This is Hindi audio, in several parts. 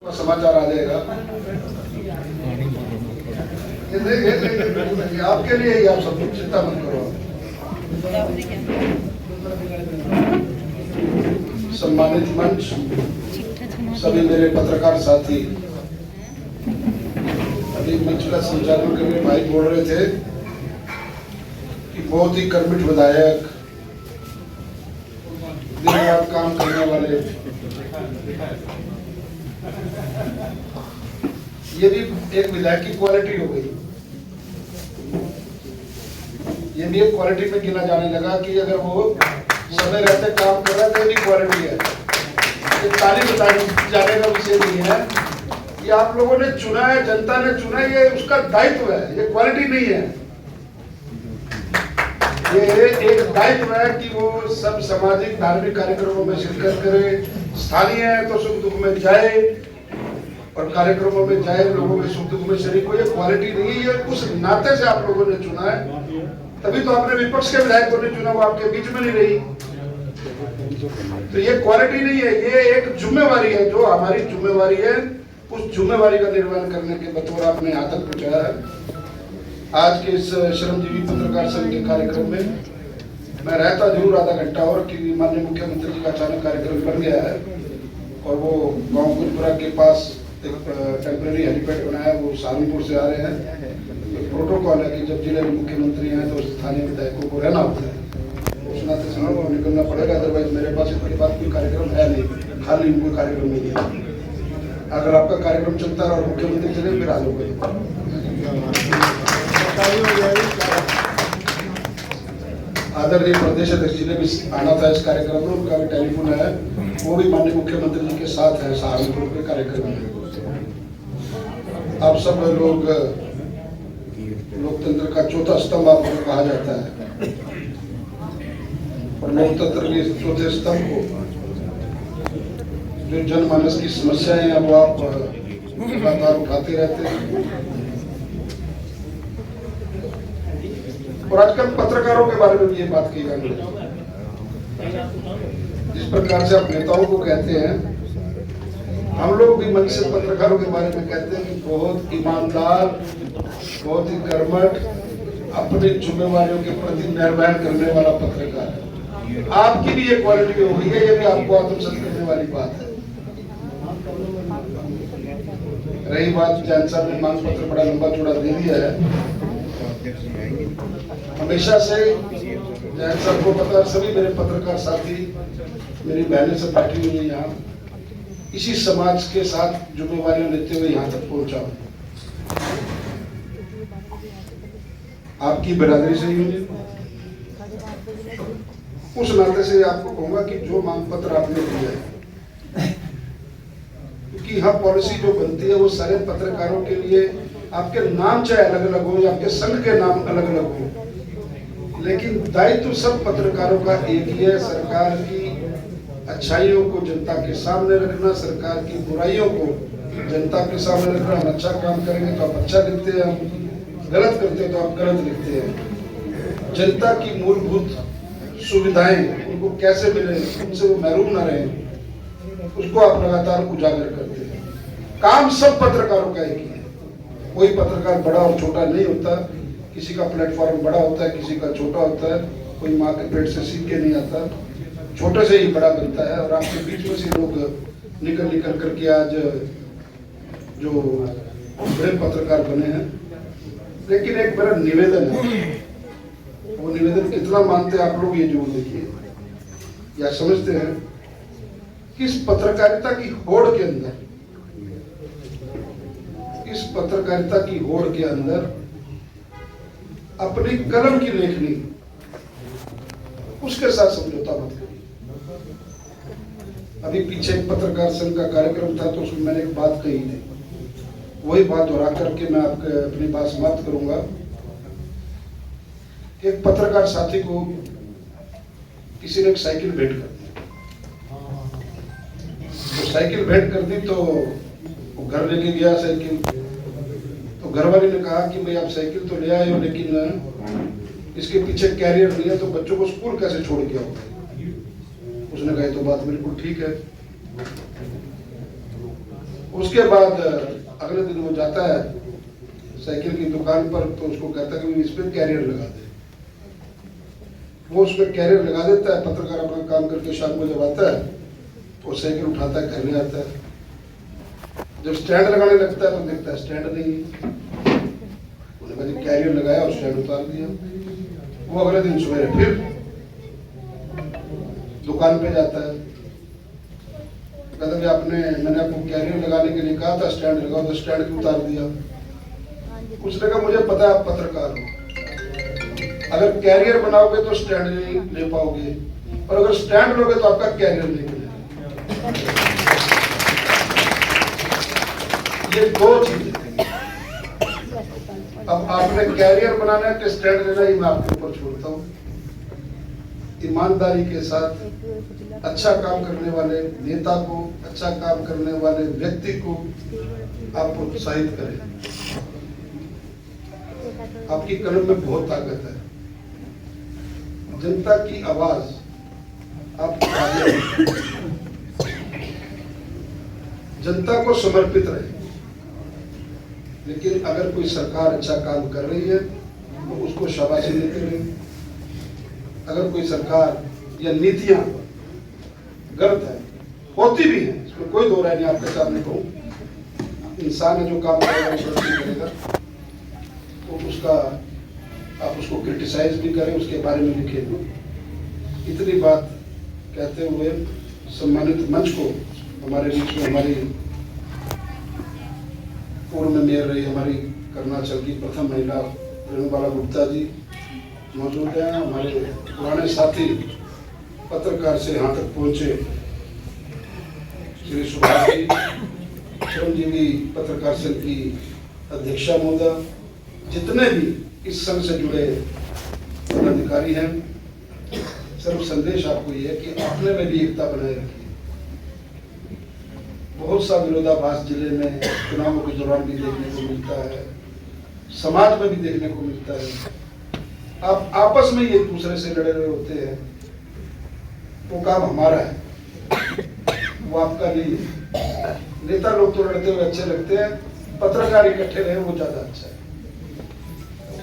तो समाचार आ जाएगा। ये नहीं, आपके लिए ही, आप सब चिंता मत करो। सम्मानित मंच, सभी मेरे पत्रकार साथी, अभी मंच का संचालन के लिए भाई बोल रहे थे कि बहुत ही कर्मठ विधायक, दिन रात काम करने वाले, ये भी एक विधायक की क्वालिटी हो गई। ये भी एक क्वालिटी में गिना जाने लगा कि अगर वो समय रहते काम कर रहा है तो ये भी क्वालिटी है। ये तारीफ बताने जाने का विषय नहीं है। ये आप लोगों ने चुना है, जनता ने चुना है, ये उसका दायित्व है, ये क्वालिटी नहीं है। ये एक दायित्व है कि वो सब सामाजिक धार्मिक कार्यक्रमों में शिरकत करे, स्थानीय है तो सुख दुख में जाए और कार्यक्रमों में जाए, लोगों के सुख दुख में शरीक हो। ये क्वालिटी नहीं है, ये उस नाते से आप लोगों ने चुना है। तभी तो आपने विपक्ष के विधायकों ने चुना, वो आपके बीच में नहीं रही। तो ये क्वालिटी नहीं है, ये एक जिम्मेवारी है, जो हमारी जिम्मेवारी है, उस जिम्मेवारी का निर्वहन करने के बतौर आपने यहाँ तक पहुँचाया है। आज के इस श्रमजीवी पत्रकार संघ के कार्यक्रम में मैं रहता जरूर आधा घंटा और कि माननीय मुख्यमंत्री जी का अचानक कार्यक्रम बन गया है और वो गांव गुजपुरा के पास एक टेम्परेरी हेलीपैड बनाया, वो सहारनपुर से आ रहे हैं। तो प्रोटोकॉल है कि जब जिले में मुख्यमंत्री हैं तो स्थानीय विधायकों को रहना होता है, उस नाते से वो निकलना पड़ेगा। अदरवाइज मेरे पास इसके बाद कोई कार्यक्रम है नहीं, खाली कोई कार्यक्रम नहीं है। अगर आपका कार्यक्रम चलता है और मुख्यमंत्री चले फिर आ जाओगे। आदरणीय प्रदेश अध्यक्ष जी ने भी आना था इस कार्यक्रम में, उनका भी टेलीफोन है, वो भी माननीय मुख्यमंत्री जी के साथ है सहारनपुर के कार्यक्रम में। आप सब लोग, लोकतंत्र का चौथा स्तंभ आपको कहा जाता है और लोकतंत्र के चौथे स्तंभ को जो जनमानस की समस्याएं हैं वो आप लगातार उठाते रहते हैं। और आजकल पत्रकारों के बारे में भी ये बात की जाती है, जिस प्रकार से आप नेताओं को कहते हैं, हम लोग भी मन से पत्रकारों के बारे में कहते हैं कि बहुत ईमानदार, बहुत ही कर्मठ, अपनी जिम्मेवारियों के प्रति निर्वहन करने वाला पत्रकार है। आपकी भी ये क्वालिटी हो गई है, ये भी आपको आत्मसात करने वाली बात है। रही बात, जैन साहब ने मांग पत्र बड़ा लंबा चौड़ा दे दिया है। हमेशा से जैन साहब को पता, सभी मेरे पत्रकार साथी, मेरी बहनें सब बैठी हुई है यहाँ, इसी समाज के साथ जिम्मेवारियां लेते हुए यहाँ तक पहुंचा। आपकी बिरादरी से ही उस नाते से आपको कहूंगा कि जो मांग पत्र आपने दिया है, क्योंकि यहाँ पॉलिसी जो बनती है वो सारे पत्रकारों के लिए, आपके नाम चाहे अलग अलग हो या आपके संघ के नाम अलग अलग हो, लेकिन दायित्व सब पत्रकारों का एक ही है। सरकार की अच्छाइयों को जनता के सामने रखना, सरकार की बुराइयों को जनता के सामने रखना। हम अच्छा काम करेंगे तो आप अच्छा लिखते हैं, हम गलत करते हैं तो आप गलत लिखते हैं। जनता की मूलभूत सुविधाएं उनको कैसे मिले, उनसे वो महरूम न रहे, उसको आप लगातार उजागर करते हैं। काम सब पत्रकारों का एक ही है, कोई पत्रकार बड़ा और छोटा नहीं होता, किसी का प्लेटफॉर्म बड़ा होता है, किसी का छोटा होता है, कोई माँ के पेट से सीख के नहीं आता, छोटे से ही बड़ा बनता है। और आपके बीच में से लोग निकल करके आज जो बड़े पत्रकार बने हैं। लेकिन एक मेरा निवेदन है, वो निवेदन कितना मानते हैं आप लोग ये जरूर देखिए, या समझते हैं कि इस पत्रकारिता की होड़ के अंदर, इस पत्रकारिता की होड़ के अंदर अपनी कलम की लेखनी, उसके साथ समझौता मत करिए। अभी पीछे एक पत्रकार संघ का कार्यक्रम था तो उसमें मैंने एक बात कही थी, वही बात दोहरा करके मैं आपके अपनी बात समाप्त करूंगा। एक पत्रकार साथी को किसी ने एक साइकिल भेंट कर दी, तो साइकिल भेंट कर दी तो वो घर लेके गया साइकिल, तो घर वाले ने कहा कि भाई आप साइकिल तो ले आए हो लेकिन इसके पीछे कैरियर नहीं है, तो बच्चों को स्कूल कैसे छोड़ के आओगे? उसने कहा तो बात बिल्कुल ठीक है। उसके बाद अगले दिन वो जाता है साइकिल की दुकान पर, तो उसको कहता है कि इस पर कैरियर लगा दे। वो उस पर कैरियर लगा देता है। पत्रकार अपना काम करके शाम को जब आता है वो साइकिल उठाता है, घर में आता है। जब स्टैंड लगाने लगता है तो देखता है स्टैंड नहीं है। उन्होंने कैरियर लगाया और स्टैंड उतार दिया। वो अगले दिन सवेरे फिर दुकान पे जाता है, कहता है मैंने आपको कैरियर लगाने के लिए कहा था, स्टैंड लगाओ, तो स्टैंड क्यों उतार दिया? उसने कहा मुझे पता है आप पत्रकार हो, अगर कैरियर बनाओगे तो स्टैंड नहीं ले पाओगे, और अगर स्टैंड लोगे तो आपका कैरियर नहीं मिलेगा। ये दो चीजें। अब आपने कैरियर बनाना है कि स्टैंड लेना, ही मैं आपके ऊपर छोड़ता हूँ। ईमानदारी के साथ अच्छा काम करने वाले नेता को, अच्छा काम करने वाले व्यक्ति को आप प्रोत्साहित करें। आपकी कलम में बहुत ताकत है। जनता की आवाज आप उठाइए, जनता को समर्पित रहे। लेकिन अगर कोई सरकार अच्छा काम कर रही है तो उसको शाबाशी देते रहे। अगर कोई सरकार या नीतियां गलत है, होती भी है, इसमें कोई दो राय नहीं, आपके सामने कहूं, इंसान है जो काम करेगा वो गलती करेगा, तो उसका आप उसको क्रिटिसाइज भी करें, उसके बारे में लिखें। इतनी बात कहते हुए सम्मानित मंच को, हमारे बीच में हमारी पूर्व में मेयर रही हमारी अरुणाचल की प्रथम महिला रेणुबाला गुप्ता जी मौजूद हैं। हमारे पुराने साथी पत्रकार से यहाँ तक पहुंचे श्री सुभाष जी, श्रमजीवी पत्रकार संघ की अध्यक्षा महोदय, जितने भी इस संघ से जुड़े पदाधिकारी हैं, सिर्फ संदेश आपको ये है कि अपने में भी एकता बनाए रखिए। बहुत सा विरोधाभास जिले में चुनावों के दौरान भी देखने को मिलता है, समाज में भी देखने को मिलता है। आप आपस में एक दूसरे से लड़े हुए होते हैं, वो काम हमारा है, वो आपका नहीं है। नेता लोग तो लड़ते हुए अच्छे लगते हैं, पत्रकार इकट्ठे रहे वो ज्यादा अच्छा है।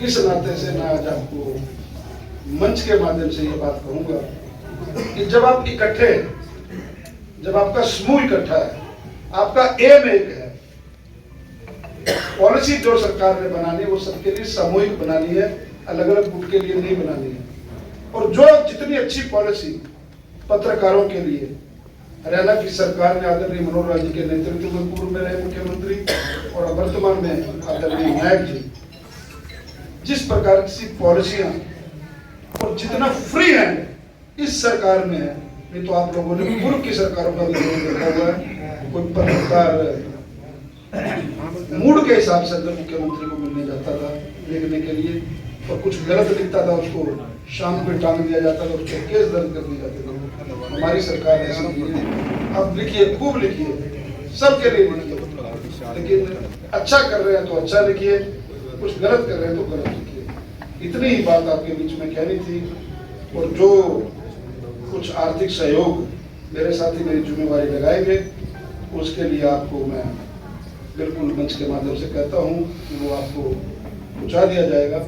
इस नाते से मैं आज आपको मंच के माध्यम से ये बात कहूंगा कि जब आप इकट्ठे, जब आपका समूह इकट्ठा है, आपका एम एक है, पॉलिसी जो सरकार ने बनानी है वो सबके लिए सामूहिक बनानी है, अलग अलग गुट के लिए नहीं बनानी है। और जो जितनी अच्छी पॉलिसी पत्रकारों के लिए हरियाणा की सरकार ने आदरणीय मनोहर लाल जी के नेतृत्व में पूर्व में रहे मुख्यमंत्री और वर्तमान में आदरणीय नायक जी, जिस प्रकार की पॉलिसियां और जितना फ्री हैंड इस सरकार में है, नहीं तो आप लोगों ने पूर्व की सरकारों का भी देखा हुआ है। कोई पत्रकार मूड के हिसाब से अगर मुख्यमंत्री को मिलने जाता था लिखने के लिए और कुछ गलत लिखता था, उसको शाम को टांग दिया जाता था, उसके केस दर्ज कर दिए जाते थे। हमारी सरकार ऐसी नहीं है। अब लिखिए, खूब लिखिए, सबके लिए लिखिए, लेकिन अच्छा कर रहे हैं तो अच्छा लिखिए, कुछ गलत कर रहे हैं तो गलत लिखिए। इतनी ही बात आपके बीच में कहनी थी। और जो कुछ आर्थिक सहयोग मेरे साथी मेरी जिम्मेवारी लगाएंगे, उसके लिए आपको मैं बिल्कुल मंच के माध्यम से कहता हूं कि वो आपको पहुंचा दिया जाएगा।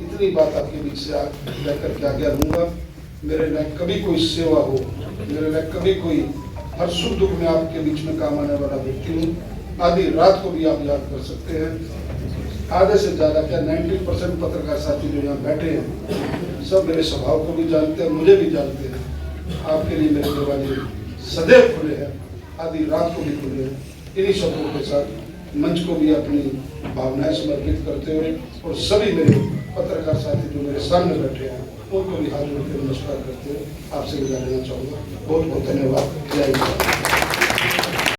इतनी बात आपके बीच से कहकर के आज्ञा दूंगा। मेरे लायक कभी कोई सेवा हो, मेरे लायक कभी कोई हर सुख दुख में आपके बीच में काम आने वाला व्यक्ति हूँ। आधी रात को भी आप याद कर सकते हैं। आधे से ज्यादा क्या 90% पत्रकार साथी जो यहाँ बैठे हैं सब मेरे स्वभाव को भी जानते हैं, मुझे भी जानते हैं। आपके लिए मेरे दरवाजे सदैव खुले हैं, आधी रात को भी खुले हैं। इन्हीं शब्दों के साथ मंच को भी अपनी भावनाएं समर्पित करते हुए और सभी मेरे पत्रकार साथी जो मेरे सामने बैठे हैं उनको भी हाथ जोड़ के नमस्कार करते हुए आपसे विदा लेना चाहूँगा। बहुत बहुत धन्यवाद। जय हिंद।